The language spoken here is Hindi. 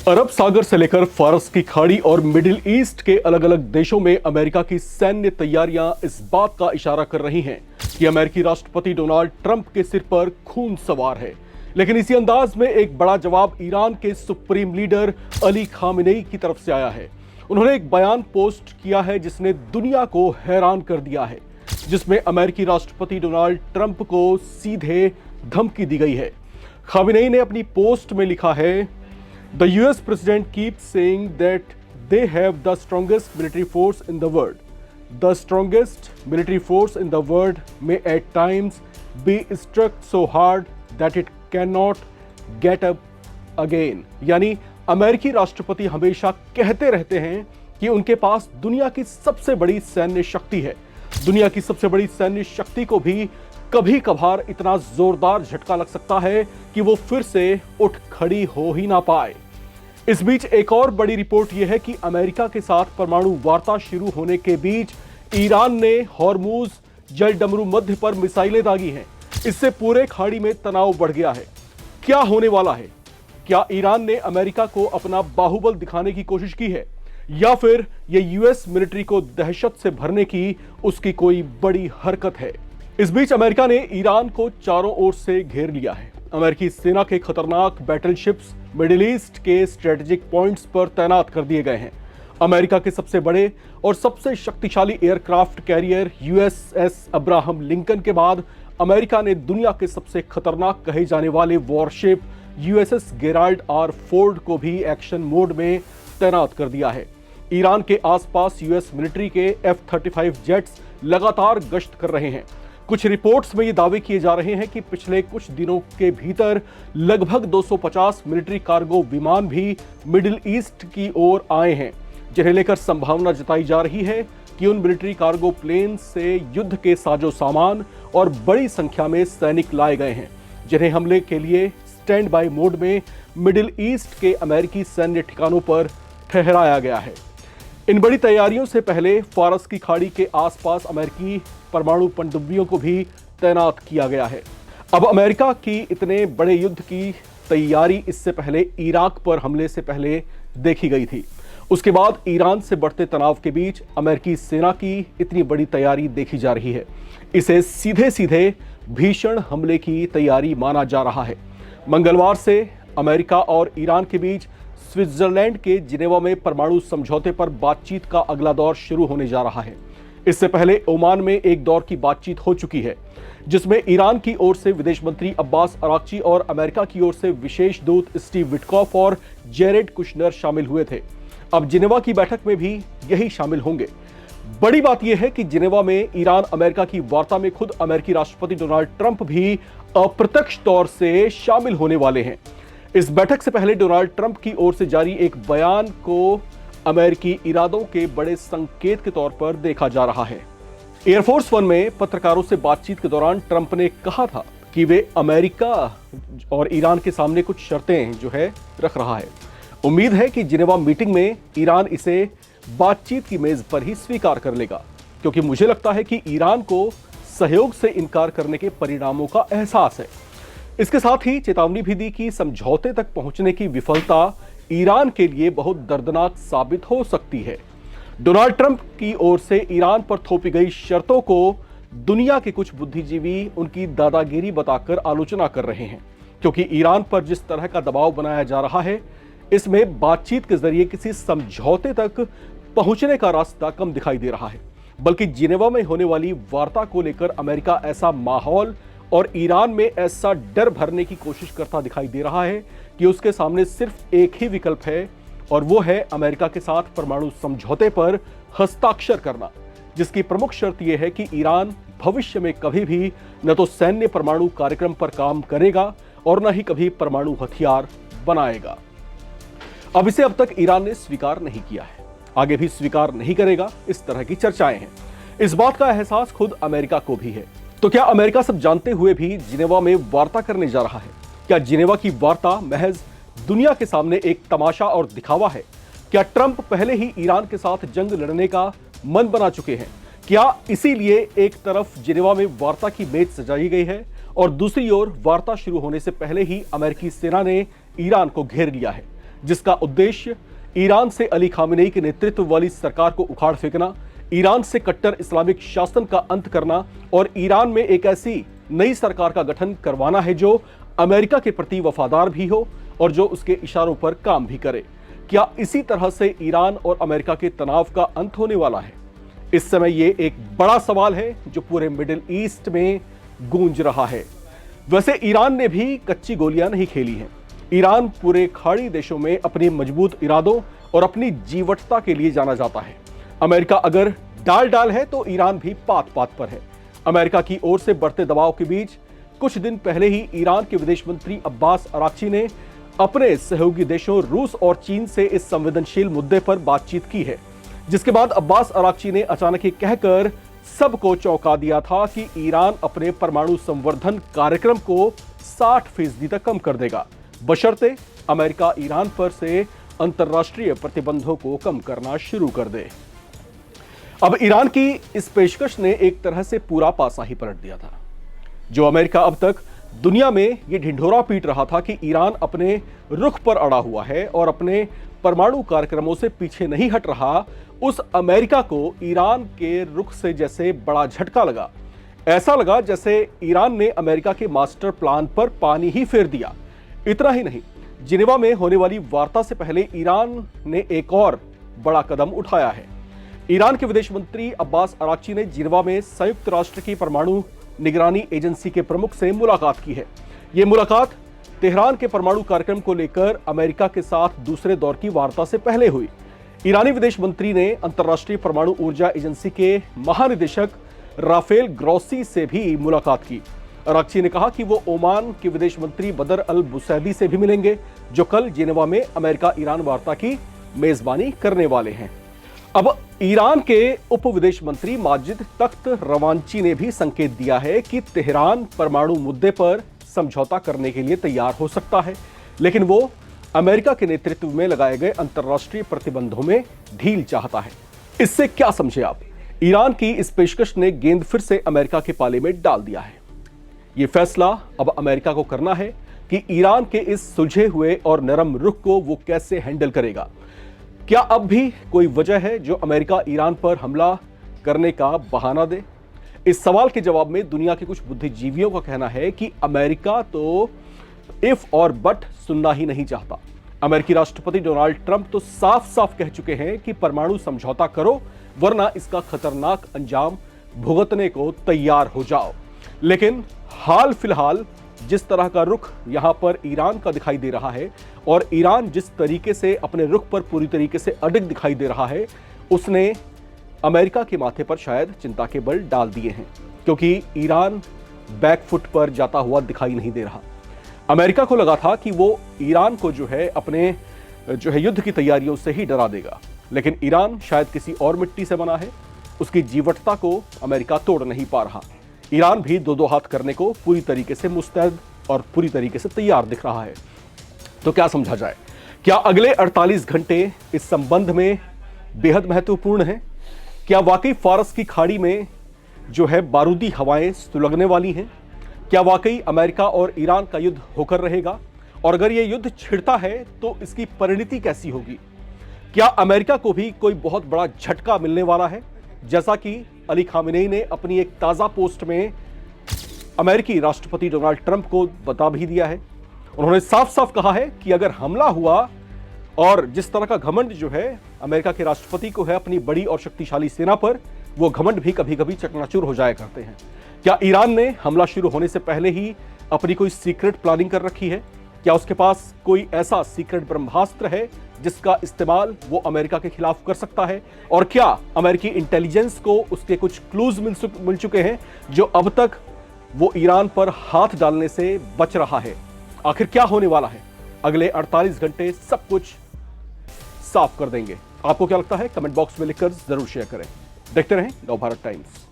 अरब सागर से लेकर फारस की खाड़ी और मिडिल ईस्ट के अलग अलग देशों में अमेरिका की सैन्य तैयारियां इस बात का इशारा कर रही हैं कि अमेरिकी राष्ट्रपति डोनाल्ड ट्रंप के सिर पर खून सवार है। लेकिन इसी अंदाज में एक बड़ा जवाब ईरान के सुप्रीम लीडर अली खामेनेई की तरफ से आया है। उन्होंने एक बयान पोस्ट किया है जिसने दुनिया को हैरान कर दिया है, जिसमें अमेरिकी राष्ट्रपति डोनाल्ड ट्रंप को सीधे धमकी दी गई है। खामेनेई ने अपनी पोस्ट में लिखा है, The US president keeps saying that they have the strongest military force in the world. The strongest military force in the world may at times be struck so hard that it cannot get up again. यानी अमेरिकी राष्ट्रपति हमेशा कहते रहते हैं कि उनके पास दुनिया की सबसे बड़ी सैन्य शक्ति है। दुनिया की सबसे बड़ी सैन्य शक्ति को भी कभी कभार इतना जोरदार झटका लग सकता है कि वो फिर से उठ खड़ी हो ही ना पाए। इस बीच एक और बड़ी रिपोर्ट यह है कि अमेरिका के साथ परमाणु वार्ता शुरू होने के बीच ईरान ने हॉर्मुज जलडमरू मध्य पर मिसाइलें दागी हैं। इससे पूरे खाड़ी में तनाव बढ़ गया है। क्या होने वाला है? क्या ईरान ने अमेरिका को अपना बाहुबल दिखाने की कोशिश की है, या फिर यह यूएस मिलिट्री को दहशत से भरने की उसकी कोई बड़ी हरकत है? इस बीच अमेरिका ने ईरान को चारों ओर से घेर लिया है। अमेरिकी सेना के खतरनाक बैटलशिप्स मिडिल ईस्ट के स्ट्रेटेजिक पॉइंट्स पर तैनात कर दिए गए हैं। अमेरिका के सबसे बड़े और सबसे शक्तिशाली aircraft carrier USS Abraham Lincoln के बाद अमेरिका ने दुनिया के सबसे खतरनाक कहे जाने वाले worship USS Gerald R Ford को भी एक्शन मोड में तैनात कर दिया है। ईरान के आसपास यूएस मिलिट्री के F-35 जेट्स लगातार गश्त कर रहे हैं। कुछ रिपोर्ट्स में ये दावे किए जा रहे हैं कि पिछले कुछ दिनों के भीतर लगभग 250 मिलिट्री कार्गो विमान भी मिडिल ईस्ट की ओर आए हैं, जिन्हें लेकर संभावना जताई जा रही है कि उन मिलिट्री कार्गो प्लेन से युद्ध के साजो सामान और बड़ी संख्या में सैनिक लाए गए हैं, जिन्हें हमले के लिए स्टैंड बाय मोड में मिडिल ईस्ट के अमेरिकी सैन्य ठिकानों पर ठहराया गया है। इन बड़ी तैयारियों से पहले फारस की खाड़ी के आसपास अमेरिकी परमाणु पनडुब्बियों को भी तैनात किया गया है। अब अमेरिका की इतने बड़े युद्ध की तैयारी इससे पहले इराक पर हमले से पहले देखी गई थी। उसके बाद ईरान से बढ़ते तनाव के बीच अमेरिकी सेना की इतनी बड़ी तैयारी देखी जा रही है। इसे सीधे सीधे भीषण हमले की तैयारी माना जा रहा है। मंगलवार से अमेरिका और ईरान के बीच स्विट्जरलैंड के जिनेवा में परमाणु समझौते पर बातचीत का अगला दौर शुरू होने जा रहा है। इससे पहले ओमान में एक दौर की बातचीत हो चुकी है, जिसमें ईरान की ओर से विदेश मंत्री अब्बास अराक्ची और अमेरिका की ओर से विशेष दूत स्टीव विटकॉफ और जेरेड कुशनर शामिल हुए थे। अब जिनेवा की बैठक में भी यही शामिल होंगे। बड़ी बात यह है कि जिनेवा में ईरान अमेरिका की वार्ता में खुद अमेरिकी राष्ट्रपति डोनाल्ड ट्रंप भी अप्रत्यक्ष तौर से शामिल होने वाले हैं। इस बैठक से पहले डोनाल्ड ट्रंप की ओर से जारी एक बयान को अमेरिकी इरादों के बड़े संकेत के तौर पर देखा जा रहा है। एयरफोर्स वन में पत्रकारों से बातचीत के दौरान ट्रंप ने कहा था कि वे अमेरिका और ईरान के सामने कुछ शर्तें जो है रख रहा है। उम्मीद है कि जिनेवा मीटिंग में ईरान इसे बातचीत की मेज पर ही स्वीकार कर लेगा, क्योंकि मुझे लगता है कि ईरान को सहयोग से इनकार करने के परिणामों का एहसास है। इसके साथ ही चेतावनी भी दी कि समझौते तक पहुंचने की विफलता ईरान के लिए बहुत दर्दनाक साबित हो सकती है। डोनाल्ड ट्रंप की ओर से ईरान पर थोपी गई शर्तों को दुनिया के कुछ बुद्धिजीवी उनकी दादागिरी बताकर आलोचना कर रहे हैं, क्योंकि ईरान पर जिस तरह का दबाव बनाया जा रहा है, इसमें बातचीत के जरिए किसी समझौते तक पहुंचने का रास्ता कम दिखाई दे रहा है। बल्कि जिनेवा में होने वाली वार्ता को लेकर अमेरिका ऐसा माहौल और ईरान में ऐसा डर भरने की कोशिश करता दिखाई दे रहा है कि उसके सामने सिर्फ एक ही विकल्प है, और वो है अमेरिका के साथ परमाणु समझौते पर हस्ताक्षर करना, जिसकी प्रमुख शर्त यह है कि ईरान भविष्य में कभी भी न तो सैन्य परमाणु कार्यक्रम पर काम करेगा और न ही कभी परमाणु हथियार बनाएगा। अब इसे अब तक ईरान ने स्वीकार नहीं किया है, आगे भी स्वीकार नहीं करेगा, इस तरह की चर्चाएं हैं। इस बात का एहसास खुद अमेरिका को भी है। तो क्या अमेरिका सब जानते हुए भी जिनेवा में वार्ता करने जा रहा है? क्या जिनेवा की वार्ता महज दुनिया के सामने एक तमाशा और दिखावा है? क्या ट्रंप पहले ही ईरान के साथ जंग लड़ने का मन बना चुके हैं? क्या इसीलिए एक तरफ जिनेवा में वार्ता की मेज सजाई गई है और दूसरी ओर वार्ता शुरू होने से पहले ही अमेरिकी सेना ने ईरान को घेर लिया है? जिसका उद्देश्य ईरान से अली खामेनेई के नेतृत्व वाली सरकार को उखाड़ फेंकना, ईरान से कट्टर इस्लामिक शासन का अंत करना और ईरान में एक ऐसी नई सरकार का गठन करवाना है जो अमेरिका के प्रति वफादार भी हो और जो उसके इशारों पर काम भी करे। क्या इसी तरह से ईरान और अमेरिका के तनाव का अंत होने वाला है? इस समय यह एक बड़ा सवाल है जो पूरे मिडिल ईस्ट में गूंज रहा है। वैसे ईरान ने भी कच्ची गोलियां नहीं खेली हैं। ईरान पूरे खाड़ी देशों में अपने मजबूत इरादों और अपनी जीवटता के लिए जाना जाता है। अमेरिका अगर डाल है तो ईरान भी पात पर है। अमेरिका की ओर से बढ़ते दबाव के बीच कुछ दिन पहले ही ईरान के विदेश मंत्री अब्बास अराक्ची ने अपने सहयोगी देशों रूस और चीन से इस संवेदनशील मुद्दे पर बातचीत की है, जिसके बाद अब्बास अराक्ची ने अचानक ही कहकर सबको चौंका दिया था कि ईरान अपने परमाणु संवर्धन कार्यक्रम को 60% तक कम कर देगा, बशर्ते अमेरिका ईरान पर से अंतर्राष्ट्रीय प्रतिबंधों को कम करना शुरू कर दे। अब ईरान की इस पेशकश ने एक तरह से पूरा पासा ही पलट दिया था। जो अमेरिका अब तक दुनिया में ये ढिंढोरा पीट रहा था कि ईरान अपने रुख पर अड़ा हुआ है और अपने परमाणु कार्यक्रमों से पीछे नहीं हट रहा, उस अमेरिका को ईरान के रुख से जैसे बड़ा झटका लगा। ऐसा लगा जैसे ईरान ने अमेरिका के मास्टर प्लान पर पानी ही फेर दिया। इतना ही नहीं, जिनेवा में होने वाली वार्ता से पहले ईरान ने एक और बड़ा कदम उठाया है। ईरान के विदेश मंत्री अब्बास अराक्ची ने जिनेवा में संयुक्त राष्ट्र की परमाणु निगरानी एजेंसी के प्रमुख से मुलाकात की है। यह मुलाकात तेहरान के परमाणु कार्यक्रम को लेकर अमेरिका के साथ दूसरे दौर की वार्ता से पहले हुई। ईरानी विदेश मंत्री ने अंतर्राष्ट्रीय परमाणु ऊर्जा एजेंसी के महानिदेशक राफेल ग्रॉसी से भी मुलाकात की। अराक्ची ने कहा कि वो ओमान के विदेश मंत्री बदर अल बुसैदी से भी मिलेंगे, जो कल जिनेवा में अमेरिका ईरान वार्ता की मेजबानी करने वाले हैं। अब ईरान के उप विदेश मंत्री माजिद तख्त रवांची ने भी संकेत दिया है कि तेहरान परमाणु मुद्दे पर समझौता करने के लिए तैयार हो सकता है, लेकिन वो अमेरिका के नेतृत्व में लगाए गए अंतर्राष्ट्रीय प्रतिबंधों में ढील चाहता है। इससे क्या समझे आप? ईरान की इस पेशकश ने गेंद फिर से अमेरिका के पाले में डाल दिया है। यह फैसला अब अमेरिका को करना है कि ईरान के इस सुलझे हुए और नरम रुख को वो कैसे हैंडल करेगा। क्या अब भी कोई वजह है जो अमेरिका ईरान पर हमला करने का बहाना दे? इस सवाल के जवाब में दुनिया के कुछ बुद्धिजीवियों का कहना है कि अमेरिका तो इफ और बट सुनना ही नहीं चाहता। अमेरिकी राष्ट्रपति डोनाल्ड ट्रंप तो साफ साफ कह चुके हैं कि परमाणु समझौता करो, वरना इसका खतरनाक अंजाम भुगतने को तैयार हो जाओ। लेकिन हाल फिलहाल जिस तरह का रुख यहां पर ईरान का दिखाई दे रहा है और ईरान जिस तरीके से अपने रुख पर पूरी तरीके से अडिग दिखाई दे रहा है, उसने अमेरिका के माथे पर शायद चिंता के बल डाल दिए हैं, क्योंकि ईरान बैकफुट पर जाता हुआ दिखाई नहीं दे रहा। अमेरिका को लगा था कि वो ईरान को अपने युद्ध की तैयारियों से ही डरा देगा, लेकिन ईरान शायद किसी और मिट्टी से बना है। उसकी जीवटता को अमेरिका तोड़ नहीं पा रहा। ईरान भी दो हाथ करने को पूरी तरीके से मुस्तैद और पूरी तरीके से तैयार दिख रहा है। तो क्या समझा जाए? क्या अगले 48 घंटे इस संबंध में बेहद महत्वपूर्ण हैं? क्या वाकई फारस की खाड़ी में बारूदी हवाएं सुलगने वाली हैं? क्या वाकई अमेरिका और ईरान का युद्ध होकर रहेगा? और अगर यह युद्ध छिड़ता है तो इसकी परिणति कैसी होगी? क्या अमेरिका को भी कोई बहुत बड़ा झटका मिलने वाला है, जैसा कि अली खामेनेई ने अपनी एक ताजा पोस्ट में अमेरिकी राष्ट्रपति डोनाल्ड ट्रंप को बता भी दिया है? उन्होंने साफ साफ कहा है कि अगर हमला हुआ, और जिस तरह का घमंड अमेरिका के राष्ट्रपति को है अपनी बड़ी और शक्तिशाली सेना पर, वो घमंड भी कभी कभी चकनाचूर हो जाया करते हैं। क्या ईरान ने हमला शुरू होने से पहले ही अपनी कोई सीक्रेट प्लानिंग कर रखी है? क्या उसके पास कोई ऐसा सीक्रेट ब्रह्मास्त्र है जिसका इस्तेमाल वो अमेरिका के खिलाफ कर सकता है? और क्या अमेरिकी इंटेलिजेंस को उसके कुछ क्लूज मिल चुके हैं जो अब तक वो ईरान पर हाथ डालने से बच रहा है? आखिर क्या होने वाला है? अगले 48 घंटे सब कुछ साफ कर देंगे। आपको क्या लगता है? कमेंट बॉक्स में लिखकर जरूर शेयर करें। देखते रहें नवभारत टाइम्स।